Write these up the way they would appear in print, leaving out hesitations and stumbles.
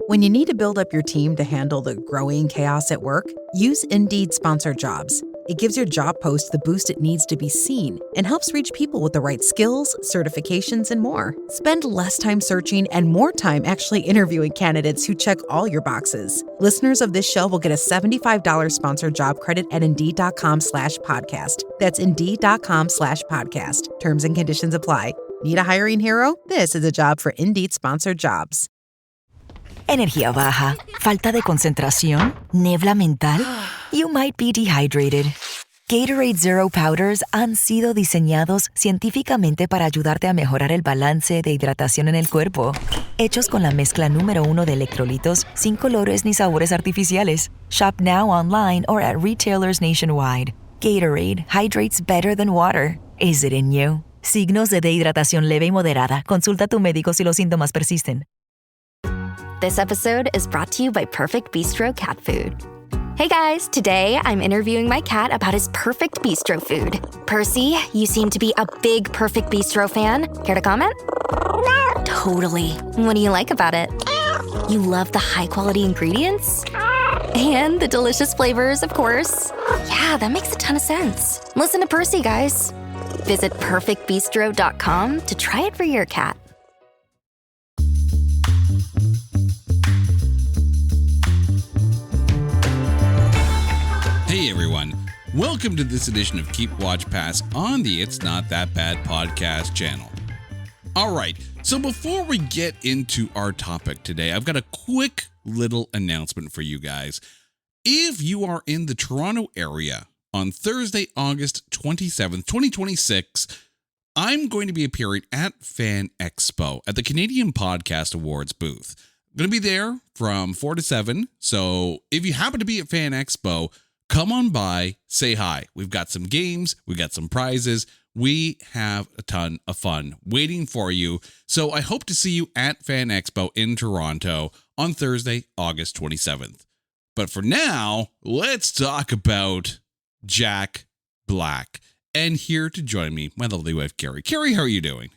When you need to build up your team to handle the growing chaos at work, use Indeed Sponsored Jobs. It gives your job post the boost it needs to be seen and helps reach people with the right skills, certifications, and more. Spend less time searching and more time actually interviewing candidates who check all your boxes. Listeners of this show will get a $75 sponsored job credit at Indeed.com/podcast. That's Indeed.com/podcast. Terms and conditions apply. Need a hiring hero? This is a job for Indeed Sponsored Jobs. Energía baja, falta de concentración, niebla mental. You might be dehydrated. Gatorade Zero Powders han sido diseñados científicamente para ayudarte a mejorar el balance de hidratación en el cuerpo. Hechos con la mezcla número 1 de electrolitos sin colores ni sabores artificiales. Shop now online or at retailers nationwide. Gatorade hydrates better than water. Is it in you? Signos de dehidratación leve y moderada. Consulta a tu médico si los síntomas persisten. This episode is brought to you by Perfect Bistro Cat Food. Hey guys, today I'm interviewing my cat about his perfect bistro food. Percy, you seem to be a big Perfect Bistro fan. Care to comment? Totally. What do you like about it? You love the high-quality ingredients? And the delicious flavors, of course. Yeah, that makes a ton of sense. Listen to Percy, guys. Visit perfectbistro.com to try it for your cat. Hey everyone, welcome to this edition of Keep Watch Pass on the It's Not That Bad podcast channel. Alright, so before we get into our topic today, I've got a quick little announcement for you guys. If you are in the Toronto area on Thursday, August 27th, 2026, I'm going to be appearing at Fan Expo at the Canadian Podcast Awards booth. I'm going to be there from 4 to 7, so if you happen to be at Fan Expo, come on by, say hi. We've got some games, we got some prizes. We have a ton of fun waiting for you. So I hope to see you at Fan Expo in Toronto on Thursday, August 27th. But for now, let's talk about Jack Black. And here to join me, my lovely wife, Carrie. Carrie, how are you doing?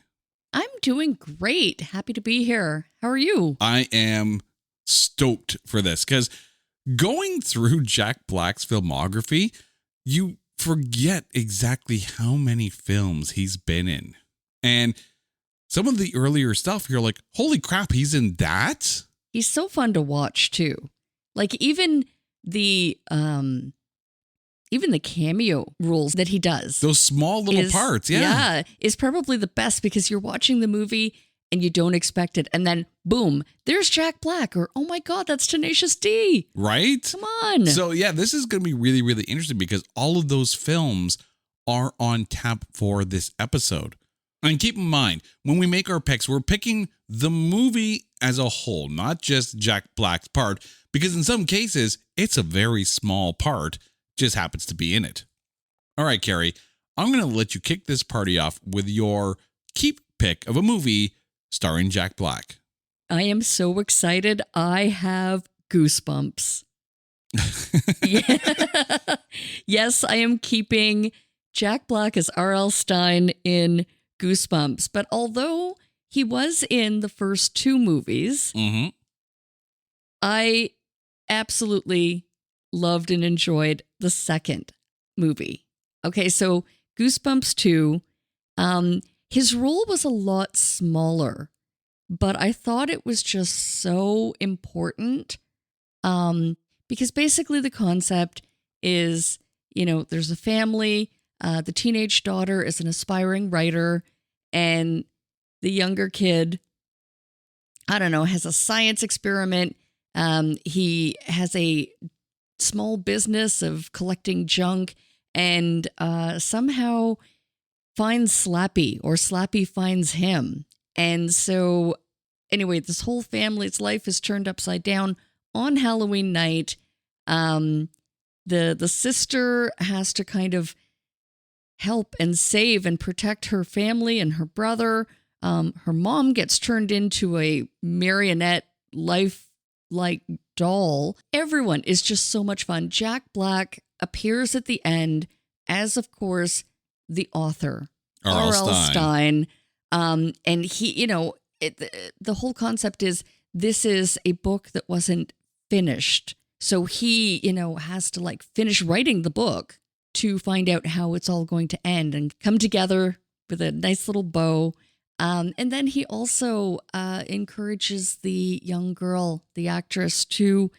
I'm doing great. Happy to be here. How are you? I am stoked for this because going through Jack Black's filmography, you forget exactly how many films he's been in. And some of the earlier stuff, you're like, holy crap, he's in that? He's so fun to watch too. Like even the cameo roles that he does. Those small little parts, yeah. Is probably the best because you're watching the movie and you don't expect it. And then, boom, there's Jack Black. Or, oh my God, that's Tenacious D. Right? Come on. So, yeah, this is going to be really, really interesting because all of those films are on tap for this episode. And keep in mind, when we make our picks, we're picking the movie as a whole, not just Jack Black's part, because in some cases, it's a very small part, just happens to be in it. All right, Carrie, I'm going to let you kick this party off with your keep pick of a movie starring Jack Black. I am so excited. I have goosebumps. Yeah. Yes, I am keeping Jack Black as R.L. Stine in Goosebumps. But although he was in the first two movies, I absolutely loved and enjoyed the second movie. Okay, so Goosebumps 2, his role was a lot smaller, but I thought it was just so important because basically the concept is, there's a family, the teenage daughter is an aspiring writer, and the younger kid, has a science experiment. He has a small business of collecting junk and somehow finds Slappy, or Slappy finds him. And so anyway, this whole family's life is turned upside down on Halloween night. The sister has to kind of help and save and protect her family and her brother. Her mom gets turned into a marionette life-like doll. Everyone is just so much fun. Jack Black appears at the end as, of course, the author, R.L. Stine. And he, the whole concept is this is a book that wasn't finished. So he, has to like finish writing the book to find out how it's all going to end and come together with a nice little bow. And then he also encourages the young girl, the actress, to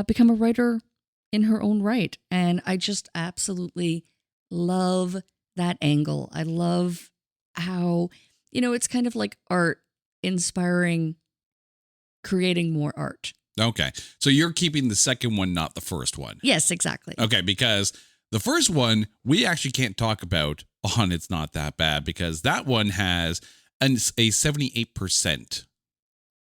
become a writer in her own right. And I just absolutely love that angle. I love how, it's kind of like art inspiring, creating more art. Okay. So you're keeping the second one, not the first one. Yes, exactly. Okay, because the first one, we actually can't talk about on It's Not That Bad, because that one has a 78%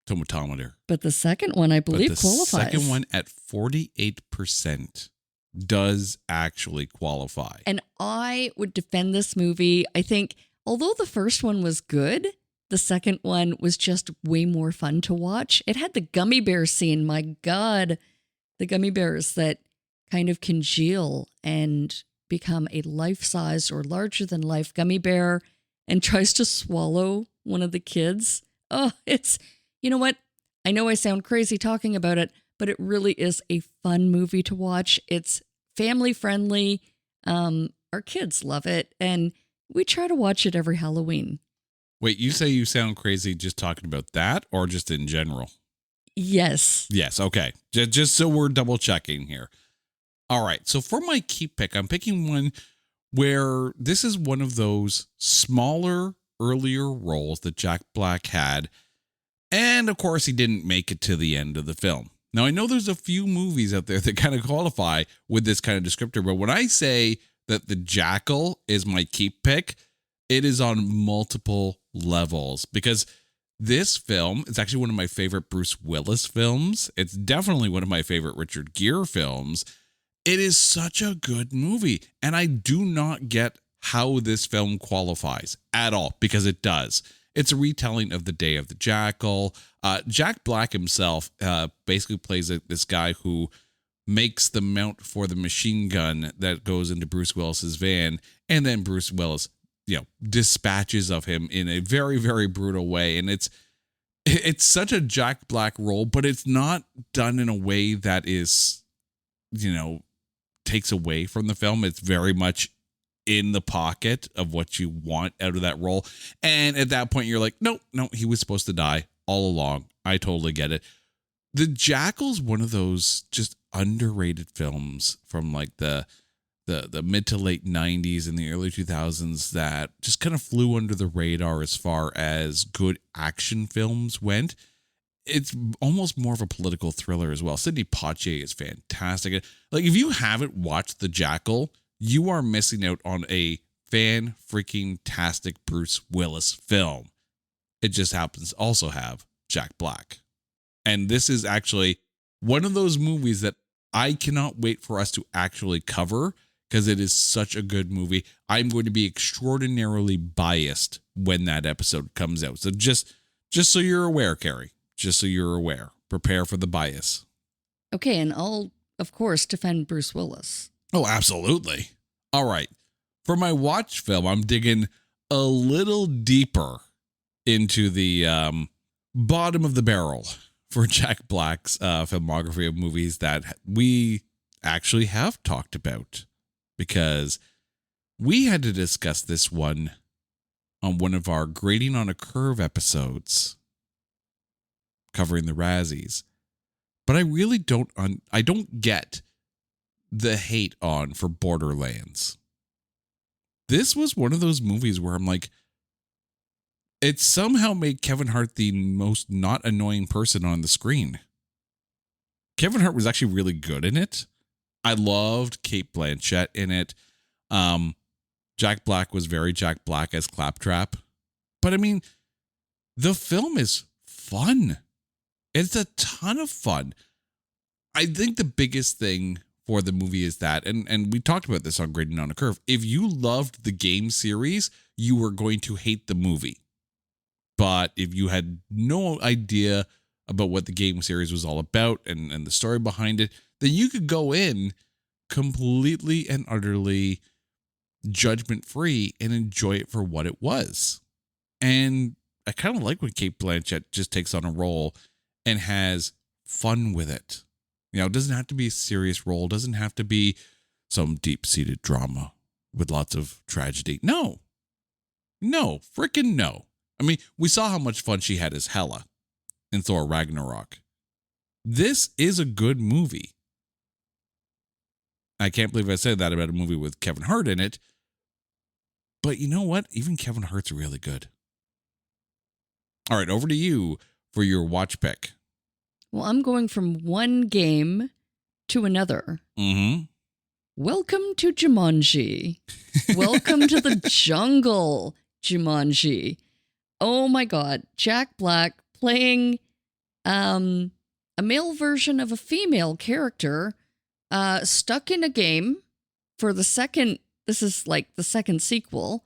tomatometer. But the second one, I believe, qualifies. The second one at 48% does actually qualify. And I would defend this movie. I think, although the first one was good, the second one was just way more fun to watch. It had the gummy bear scene. My God, the gummy bears that kind of congeal and become a life-size or larger-than-life gummy bear and tries to swallow one of the kids. Oh, it's, you know what? I know I sound crazy talking about it, but it really is a fun movie to watch. It's family-friendly. Our kids love it, and we try to watch it every Halloween. Wait, you say you sound crazy just talking about that or just in general? Yes. Yes, okay. Just so we're double checking here. All right, so for my keep pick, I'm picking one where this is one of those smaller, earlier roles that Jack Black had. And of course, he didn't make it to the end of the film. Now, I know there's a few movies out there that kind of qualify with this kind of descriptor, but when I say that The Jackal is my keep pick, it is on multiple levels, because this film is actually one of my favorite Bruce Willis films. It's definitely one of my favorite Richard Gere films. It is such a good movie, and I do not get how this film qualifies at all, because it does. It's a retelling of The Day of the Jackal. Jack Black himself basically plays this guy who makes the mount for the machine gun that goes into Bruce Willis's van, and then Bruce Willis, dispatches of him in a very, very brutal way. And it's such a Jack Black role, but it's not done in a way that is, takes away from the film. It's very much in the pocket of what you want out of that role. And at that point, you're like, no, he was supposed to die all along. I totally get it. The Jackal's one of those just underrated films from like the mid to late 90s and the early 2000s that just kind of flew under the radar as far as good action films went. It's almost more of a political thriller as well. Sidney Poitier is fantastic. Like, if you haven't watched The Jackal, you are missing out on a fan-freaking-tastic Bruce Willis film. It just happens to also have Jack Black. And this is actually one of those movies that I cannot wait for us to actually cover, because it is such a good movie. I'm going to be extraordinarily biased when that episode comes out. So just so you're aware, Carrie, just so you're aware, prepare for the bias. Okay, and I'll, of course, defend Bruce Willis. Oh, absolutely. All right. For my watch film, I'm digging a little deeper into the bottom of the barrel for Jack Black's filmography of movies that we actually have talked about, because we had to discuss this one on one of our Grading on a Curve episodes covering the Razzies. But I really don't get the hate on for Borderlands. This was one of those movies where I'm like, it somehow made Kevin Hart the most not annoying person on the screen. Kevin Hart was actually really good in it. I loved Cate Blanchett in it. Jack Black was very Jack Black as Claptrap. But I mean, the film is fun. It's a ton of fun. I think the biggest thing for the movie is that, and we talked about this on Grading on a Curve, if you loved the game series, you were going to hate the movie. But if you had no idea about what the game series was all about and the story behind it, then you could go in completely and utterly judgment-free and enjoy it for what it was. And I kind of like when Cate Blanchett just takes on a role and has fun with it. You know, it doesn't have to be a serious role. It doesn't have to be some deep-seated drama with lots of tragedy. No, freaking no. I mean, we saw how much fun she had as Hela in Thor Ragnarok. This is a good movie. I can't believe I said that about a movie with Kevin Hart in it. But you know what? Even Kevin Hart's really good. All right, over to you for your watch pick. Well, I'm going from one game to another. Mm-hmm. Welcome to Jumanji. Welcome to the jungle, Jumanji. Oh my God. Jack Black playing a male version of a female character stuck in a game for the second, this is like the second sequel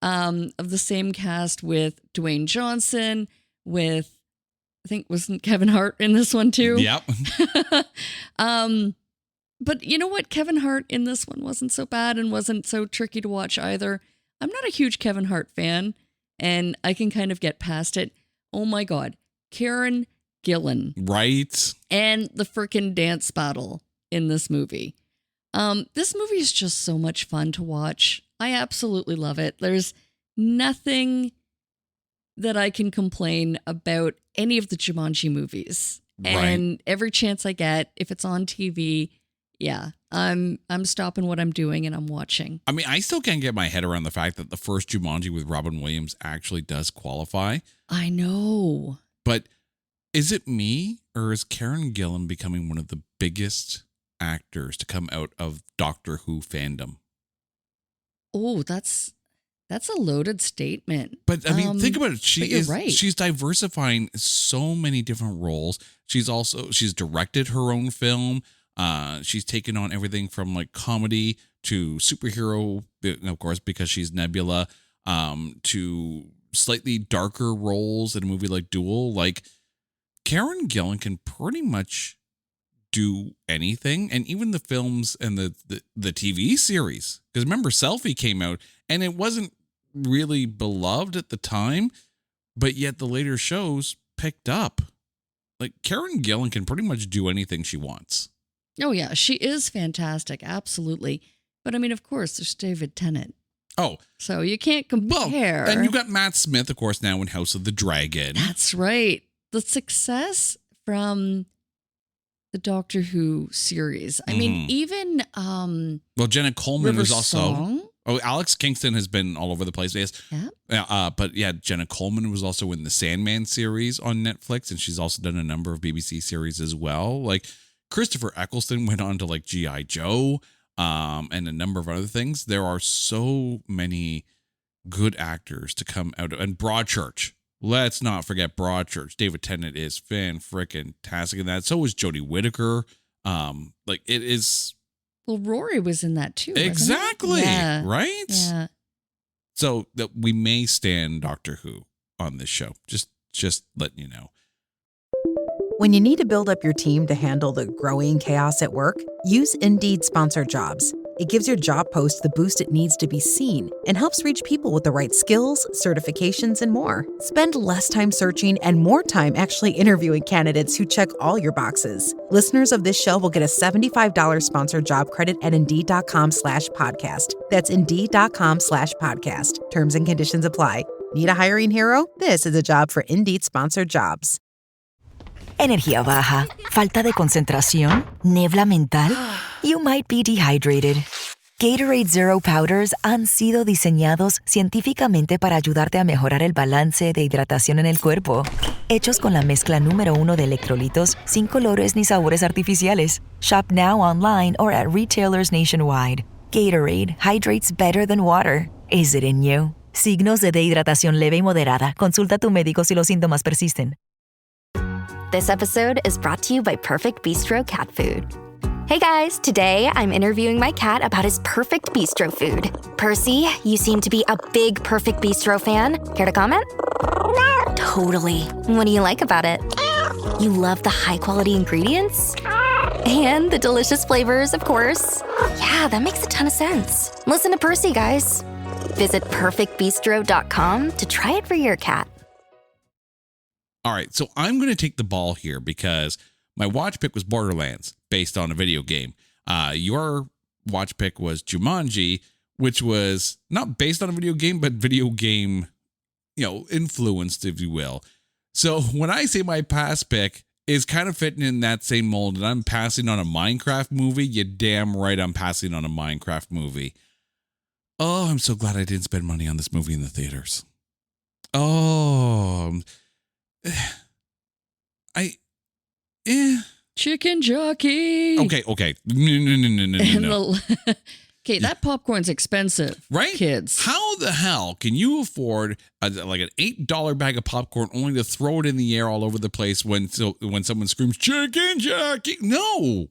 of the same cast with Dwayne Johnson, with, I think, wasn't Kevin Hart in this one too? Yep. But you know what? Kevin Hart in this one wasn't so bad and wasn't so tricky to watch either. I'm not a huge Kevin Hart fan, and I can kind of get past it. Oh my God. Karen Gillan. Right. And the frickin' dance battle in this movie. This movie is just so much fun to watch. I absolutely love it. There's nothing that I can complain about any of the Jumanji movies. Right. And every chance I get, if it's on TV, yeah, I'm stopping what I'm doing and I'm watching. I mean, I still can't get my head around the fact that the first Jumanji with Robin Williams actually does qualify. I know. But is it me, or is Karen Gillan becoming one of the biggest actors to come out of Doctor Who fandom? Oh, that's a loaded statement. But I mean, think about it. Right. She's diversifying so many different roles. She's directed her own film. She's taken on everything from like comedy to superhero, of course, because she's Nebula, to slightly darker roles in a movie like Duel. Like, Karen Gillan can pretty much do anything, and even the films and the TV series. Because remember, Selfie came out, and it wasn't really beloved at the time, but yet the later shows picked up. Like, Karen Gillan can pretty much do anything she wants. Oh yeah, she is fantastic, absolutely. But I mean, of course, there's David Tennant. Oh, so you can't compare. Well, and you got Matt Smith, of course, now in House of the Dragon. That's right. The success from the Doctor Who series. I mean, even well, Jenna Coleman River was also. Song. Oh, Alex Kingston has been all over the place. Yes. Yeah. But yeah, Jenna Coleman was also in the Sandman series on Netflix, and she's also done a number of BBC series as well. Like, Christopher Eccleston went on to like G.I. Joe, and a number of other things. There are so many good actors to come out of, and Broadchurch. Let's not forget Broadchurch. David Tennant is fan-frickin-tastic in that. So is Jodie Whittaker. Like, it is. Well, Rory was in that too. Exactly. Yeah. Right? Yeah. So that we may stand Doctor Who on this show. Just letting you know. When you need to build up your team to handle the growing chaos at work, use Indeed Sponsored Jobs. It gives your job post the boost it needs to be seen and helps reach people with the right skills, certifications, and more. Spend less time searching and more time actually interviewing candidates who check all your boxes. Listeners of this show will get a $75 sponsored job credit at Indeed.com/podcast. That's Indeed.com/podcast. Terms and conditions apply. Need a hiring hero? This is a job for Indeed Sponsored Jobs. Energía baja, falta de concentración, niebla mental. You might be dehydrated. Gatorade Zero Powders han sido diseñados científicamente para ayudarte a mejorar el balance de hidratación en el cuerpo. Hechos con la mezcla número 1 de electrolitos sin colores ni sabores artificiales. Shop now online or at retailers nationwide. Gatorade hydrates better than water. Is it in you? Signos de dehidratación leve y moderada. Consulta a tu médico si los síntomas persisten. This episode is brought to you by Perfect Bistro Cat Food. Hey guys, today I'm interviewing my cat about his perfect bistro food. Percy, you seem to be a big Perfect Bistro fan. Care to comment? Totally. What do you like about it? You love the high quality ingredients? And the delicious flavors, of course. Yeah, that makes a ton of sense. Listen to Percy, guys. Visit perfectbistro.com to try it for your cat. All right, so I'm going to take the ball here because my watch pick was Borderlands based on a video game. Your watch pick was Jumanji, which was not based on a video game, but video game, influenced, if you will. So when I say my pass pick is kind of fitting in that same mold and I'm passing on a Minecraft movie, you're damn right I'm passing on a Minecraft movie. Oh, I'm so glad I didn't spend money on this movie in the theaters. Oh, Chicken jockey. Okay. No. Okay, that popcorn's expensive, right? Kids. How the hell can you afford like an $8 bag of popcorn only to throw it in the air all over the place when someone screams chicken jockey? No.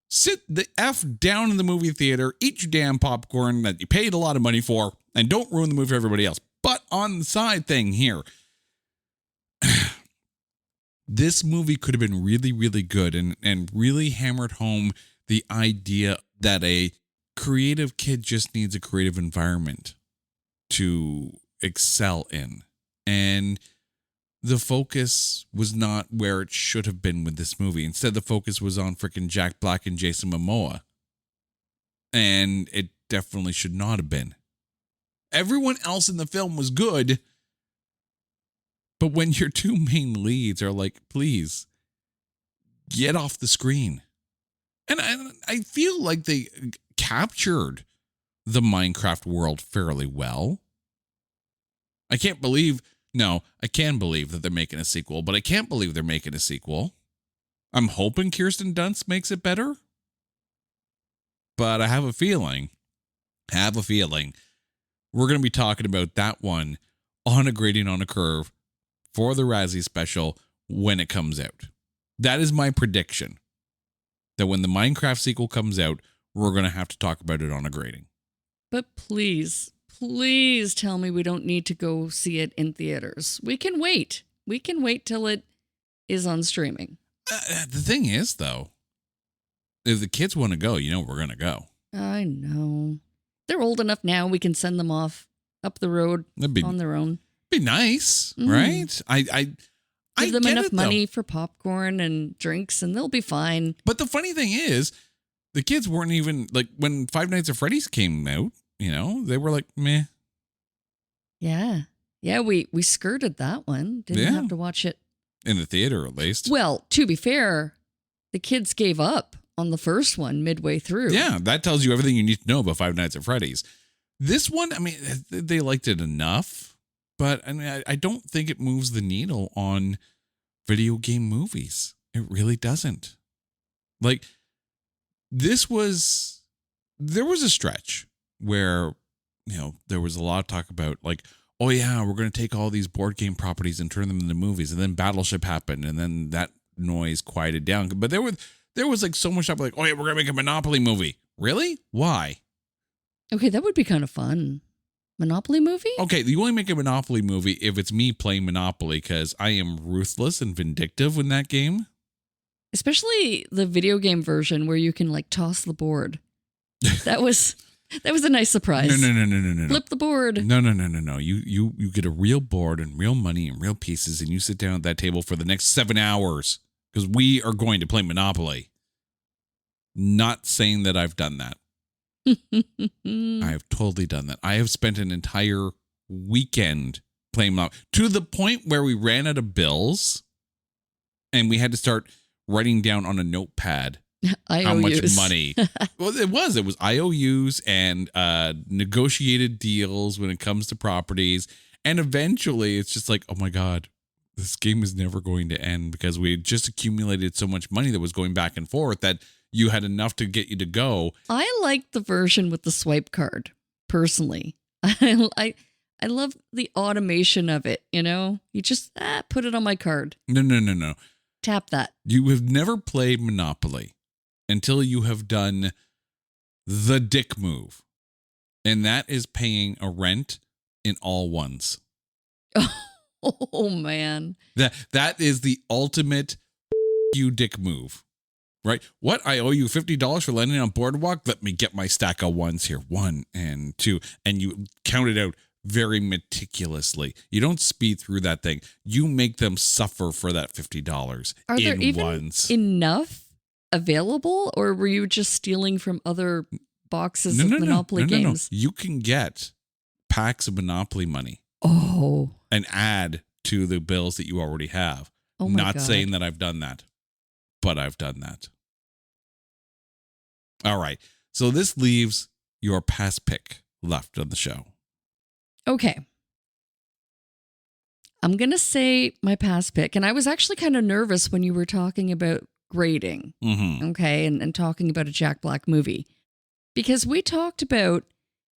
Sit the F down in the movie theater, eat your damn popcorn that you paid a lot of money for, and don't ruin the movie for everybody else. But on the side thing here, this movie could have been really, really good and really hammered home the idea that a creative kid just needs a creative environment to excel in. And the focus was not where it should have been with this movie. Instead, the focus was on freaking Jack Black and Jason Momoa. And it definitely should not have been. Everyone else in the film was good. But when your two main leads are like, please, get off the screen. And I feel like they captured the Minecraft world fairly well. I can believe that they're making a sequel, but I can't believe they're making a sequel. I'm hoping Kirsten Dunst makes it better. But I have a feeling we're going to be talking about that one on a grading on a curve for the Razzie special when it comes out. That is my prediction. That when the Minecraft sequel comes out, we're going to have to talk about it on a grading. But please tell me we don't need to go see it in theaters. We can wait. We can wait till it is on streaming. The thing is, though, if the kids want to go, we're going to go. I know. They're old enough now. We can send them off up the road on their own. Be nice, right? I give them get enough it, money for popcorn and drinks, and they'll be fine. But the funny thing is, the kids weren't even like when Five Nights at Freddy's came out. They were like, meh. Yeah, we skirted that one. Didn't have to watch it in the theater, at least. Well, to be fair, the kids gave up on the first one midway through. Yeah, that tells you everything you need to know about Five Nights at Freddy's. This one, I mean, they liked it enough, but I mean, I don't think it moves the needle on video game movies. It really doesn't. Like, there was a stretch where, there was a lot of talk about like, oh yeah, we're going to take all these board game properties and turn them into movies. And then Battleship happened and then that noise quieted down. But there was like so much stuff like, oh yeah, we're going to make a Monopoly movie. Really? Why? Okay, that would be kind of fun. Monopoly movie? Okay, you only make a Monopoly movie if it's me playing Monopoly because I am ruthless and vindictive in that game. Especially the video game version where you can like toss the board. That was a nice surprise. No. Flip the board. No. You get a real board and real money and real pieces and you sit down at that table for the next 7 hours because we are going to play Monopoly. Not saying that I've done that. I have totally done that. I have spent an entire weekend playing Monopoly to the point where we ran out of bills and we had to start writing down on a notepad how much money. Well, it was IOUs and negotiated deals when it comes to properties. And eventually it's just like, oh my God, this game is never going to end because we had just accumulated so much money that was going back and forth that you had enough to get you to go. I like the version with the swipe card, personally. I love the automation of it, You just put it on my card. No. Tap that. You have never played Monopoly until you have done the dick move. And that is paying a rent in all ones. Oh man. That is the ultimate you dick move. Right? What? I owe you $50 for landing on Boardwalk? Let me get my stack of ones here. 1 and 2. And you count it out. very meticulously. You don't speed through that thing. You make them suffer for that $50 Are there in even ones. enough available, or were you just stealing from other boxes of Monopoly games? No. You can get packs of Monopoly money and add to the bills that you already have. Oh my Not God. saying that I've done that, but I've done that. All right. So this leaves your pass pick left on the show. Okay. I'm going to say my pass pick. And I was actually kind of nervous when you were talking about grading. Mm-hmm. Okay. And talking about a Jack Black movie. Because we talked about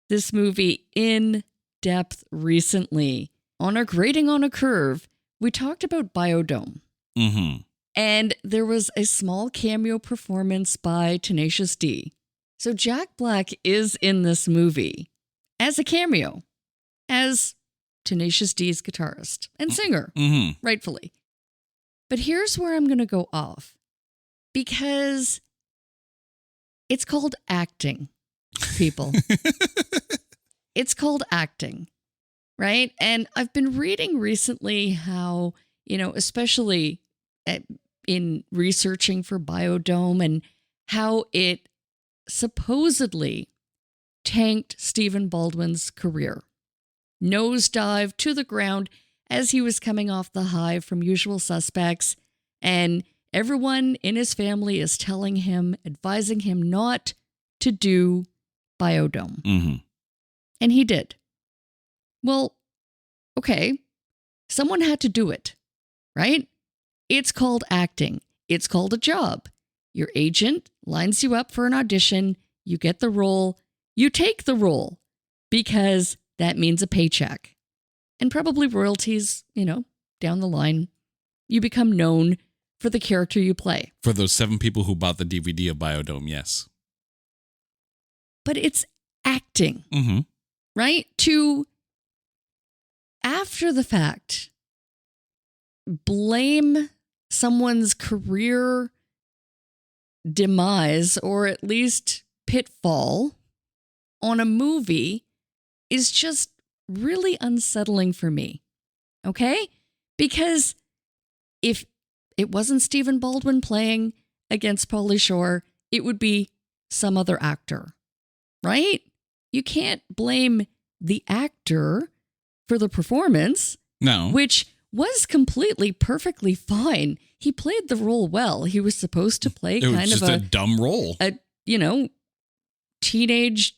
this movie in depth recently on our grading on a curve. We talked about Biodome. Mm-hmm. And there was a small cameo performance by Tenacious D. So Jack Black is in this movie as a cameo, as Tenacious D's guitarist and singer, rightfully. But here's where I'm going to go off, because it's called acting, people. It's called acting, right? And I've been reading recently how, especially in researching for Biodome, and how it supposedly tanked Stephen Baldwin's career. Nosedive to the ground as he was coming off the high from Usual Suspects, and everyone in his family is telling him, advising him not to do Biodome. Mm-hmm. And he did. Well, okay, someone had to do it, right? It's called acting. It's called a job. Your agent lines you up for an audition. You get the role. You take the role because that means a paycheck and probably royalties, down the line. You become known for the character you play. For those 7 people who bought the DVD of Biodome, yes. But it's acting, Mm-hmm. right? To, after the fact, blame someone's career demise, or at least pitfall, on a movie is just really unsettling for me. Okay? Because if it wasn't Stephen Baldwin playing against Pauly Shore, it would be some other actor, right? You can't blame the actor for the performance. No. Which was completely, perfectly fine. He played the role well. He was supposed to play kind of a dumb role. Teenage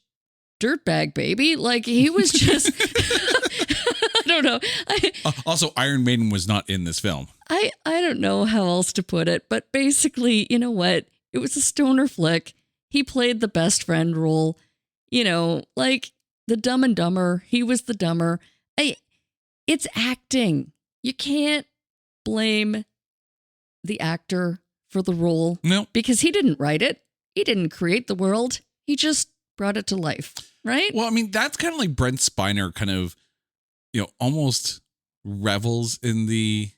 dirtbag baby. Like, he was just, I don't know. Also, Iron Maiden was not in this film. I don't know how else to put it, but basically, you know what? It was a stoner flick. He played the best friend role, like the Dumb and Dumber. He was the dumber. It's acting. You can't blame the actor for the role. No. Because he didn't write it. He didn't create the world. He just brought it to life, right? Well, I mean, that's kind of like Brent Spiner kind of, almost revels in the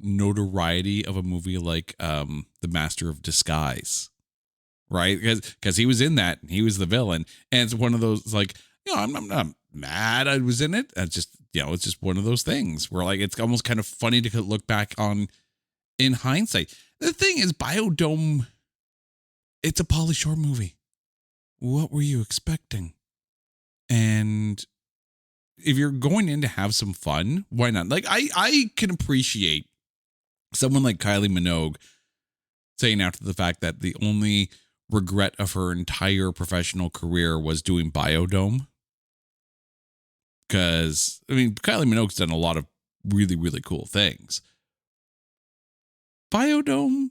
notoriety of a movie like The Master of Disguise, right? Because he was in that. And he was the villain. And it's one of those, like, I'm not mad I was in it. It's just, it's just one of those things where, like, it's almost kind of funny to look back on in hindsight. The thing is, Biodome, it's a Pauly Shore movie. What were you expecting? And if you're going in to have some fun, why not? Like, I can appreciate someone like Kylie Minogue saying after the fact that the only regret of her entire professional career was doing Biodome. Because, Kylie Minogue's done a lot of really, really cool things. Biodome,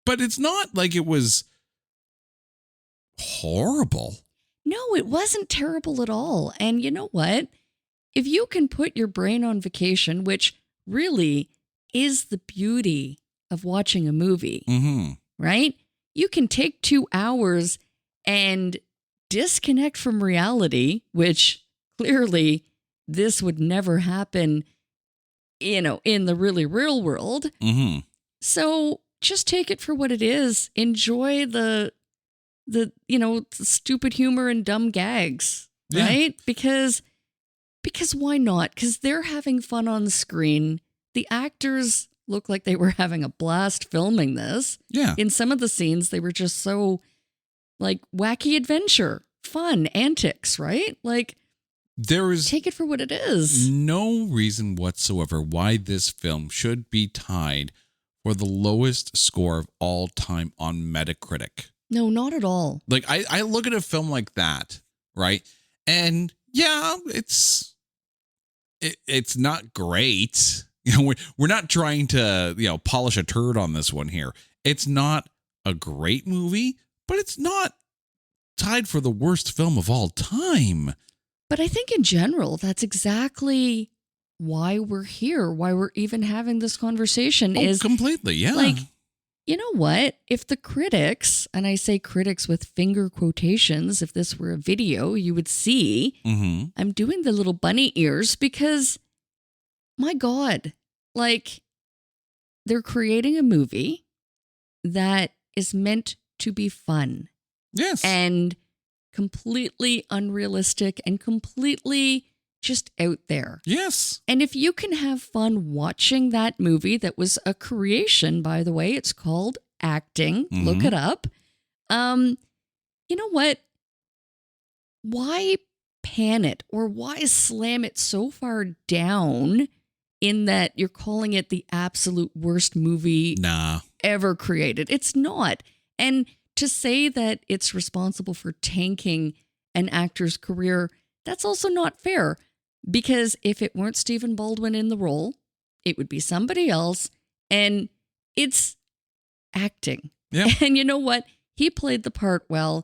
but it's not like it was horrible. No, it wasn't terrible at all. And you know what? If you can put your brain on vacation, which really is the beauty of watching a movie, right? You can take 2 hours and disconnect from reality, which clearly this would never happen, in the really real world. Mm-hmm. So just take it for what it is. Enjoy the stupid humor and dumb gags. Yeah. right? Because why not? Because they're having fun on the screen. The actors look like they were having a blast filming this. Yeah. In some of the scenes, they were just so like wacky adventure, fun, antics, right? Like, There is take it for what it is. no reason whatsoever why this film should be tied for the lowest score of all time on Metacritic. No, not at all. Like, I look at a film like that, right? And yeah, it's not great. You know, we're not trying to, polish a turd on this one here. It's not a great movie, but it's not tied for the worst film of all time. But I think in general, that's exactly why we're here, why we're even having this conversation is completely. Yeah. like, you know what? If the critics, and I say critics with finger quotations, if this were a video, you would see I'm doing the little bunny ears because, my God, like, they're creating a movie that is meant to be fun. Yes. And completely unrealistic and completely just out there. Yes. And if you can have fun watching that movie that was a creation, by the way, it's called Acting. Look it up. You know what? Why pan it or why slam it so far down in that you're calling it the absolute worst movie ever created? It's not. And to say that it's responsible for tanking an actor's career, that's also not fair. Because if it weren't Stephen Baldwin in the role, it would be somebody else. And it's acting. Yeah. And you know what? He played the part well.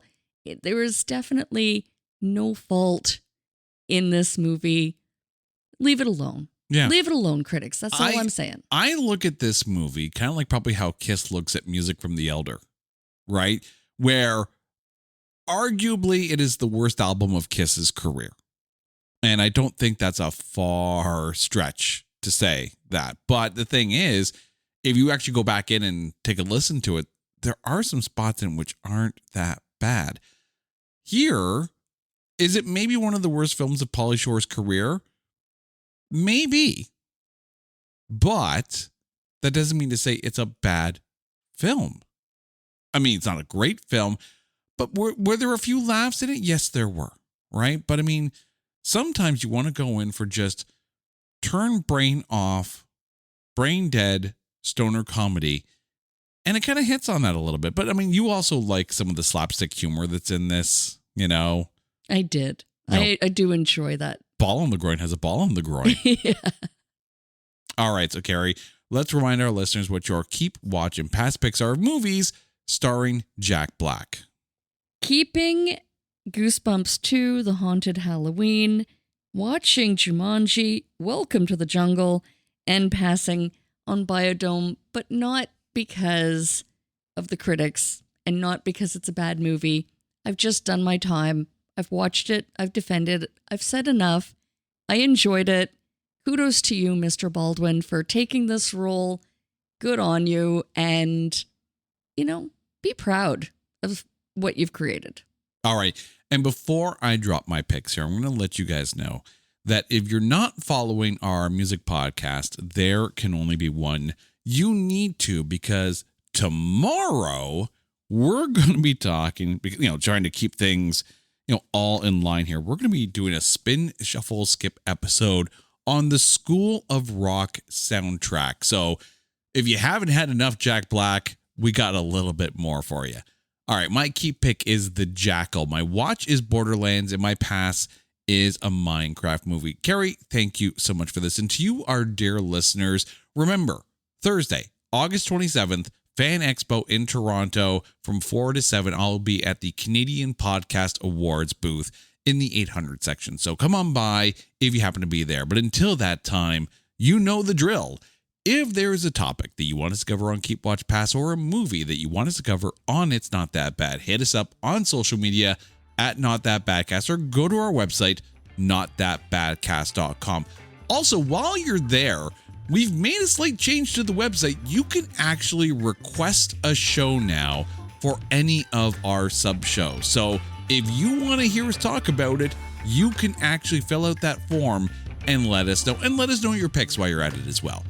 There was definitely no fault in this movie. Leave it alone. Yeah. Leave it alone, critics. That's all I'm saying. I look at this movie kind of like probably how Kiss looks at Music from the Elder, right? Where arguably it is the worst album of Kiss's career. And I don't think that's a far stretch to say that. But the thing is, if you actually go back in and take a listen to it, there are some spots in which aren't that bad. Here, is it maybe one of the worst films of Pauly Shore's career? Maybe. But that doesn't mean to say it's a bad film. I mean, it's not a great film, but were there a few laughs in it? Yes, there were, right? But I mean, sometimes you want to go in for just turn brain off, brain dead, stoner comedy. And it kind of hits on that a little bit. But I mean, you also like some of the slapstick humor that's in this, I did. I do enjoy that. Ball on the groin has a ball on the groin. Yeah. All right. So, Carrie, let's remind our listeners what your Keep, Watch, and Past Pixar movies starring Jack Black. Keeping Goosebumps 2, The Haunted Halloween, watching Jumanji, Welcome to the Jungle, and passing on Biodome, but not because of the critics and not because it's a bad movie. I've just done my time. I've watched it. I've defended it. I've said enough. I enjoyed it. Kudos to you, Mr. Baldwin, for taking this role. Good on you. And, be proud of what you've created. All right. And before I drop my picks here, I'm going to let you guys know that if you're not following our music podcast, there can only be one. You need to, because tomorrow we're going to be talking, trying to keep things, all in line here. We're going to be doing a spin, shuffle, skip episode on the School of Rock soundtrack. So if you haven't had enough Jack Black, we got a little bit more for you. All right, my key pick is The Jackal. My watch is Borderlands, and my pass is a Minecraft movie. Carrie, thank you so much for this. And to you, our dear listeners, remember, Thursday, August 27th, Fan Expo in Toronto from 4 to 7. I'll be at the Canadian Podcast Awards booth in the 800 section. So come on by if you happen to be there. But until that time, you know the drill. If there is a topic that you want us to cover on Keep, Watch, Pass, or a movie that you want us to cover on It's Not That Bad, hit us up on social media at Not That Badcast, or go to our website, notthatbadcast.com. Also, while you're there, we've made a slight change to the website. You can actually request a show now for any of our sub shows. So if you want to hear us talk about it, you can actually fill out that form and let us know. And let us know your picks while you're at it as well.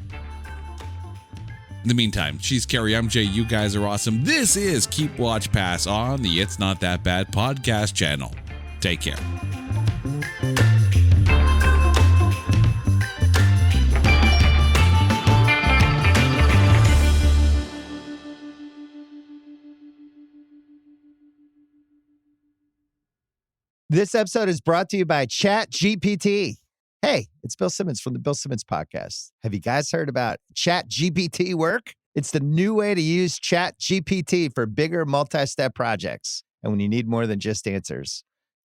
In the meantime, she's Carrie, I'm Jay. You guys are awesome. This is Keep Watch Pass on the It's Not That Bad podcast channel. Take care. This episode is brought to you by ChatGPT. Hey, it's Bill Simmons from the Bill Simmons Podcast. Have you guys heard about ChatGPT work? It's the new way to use ChatGPT for bigger multi-step projects. And when you need more than just answers,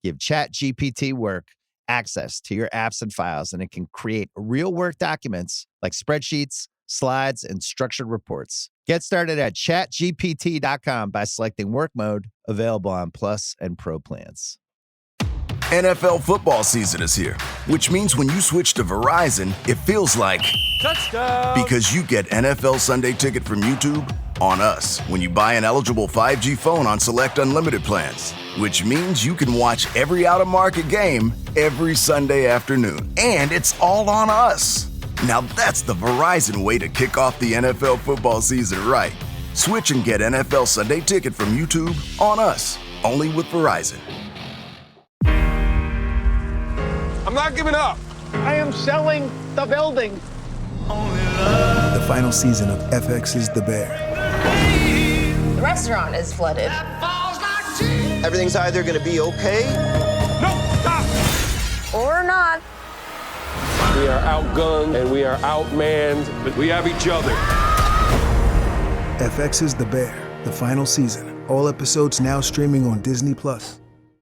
give ChatGPT work access to your apps and files, and it can create real work documents like spreadsheets, slides, and structured reports. Get started at chatgpt.com by selecting work mode, available on Plus and Pro plans. NFL football season is here, which means when you switch to Verizon, it feels like touchdown. Because you get NFL Sunday Ticket from YouTube on us when you buy an eligible 5G phone on select unlimited plans, which means you can watch every out-of-market game every Sunday afternoon. And it's all on us. Now that's the Verizon way to kick off the NFL football season right. Switch and get NFL Sunday Ticket from YouTube on us, only with Verizon. I'm not giving up. I am selling the building. The final season of FX's The Bear. The restaurant is flooded. Everything's either going to be okay. No, stop. Or not. We are outgunned and we are outmanned, but we have each other. FX's The Bear, the final season. All episodes now streaming on Disney+.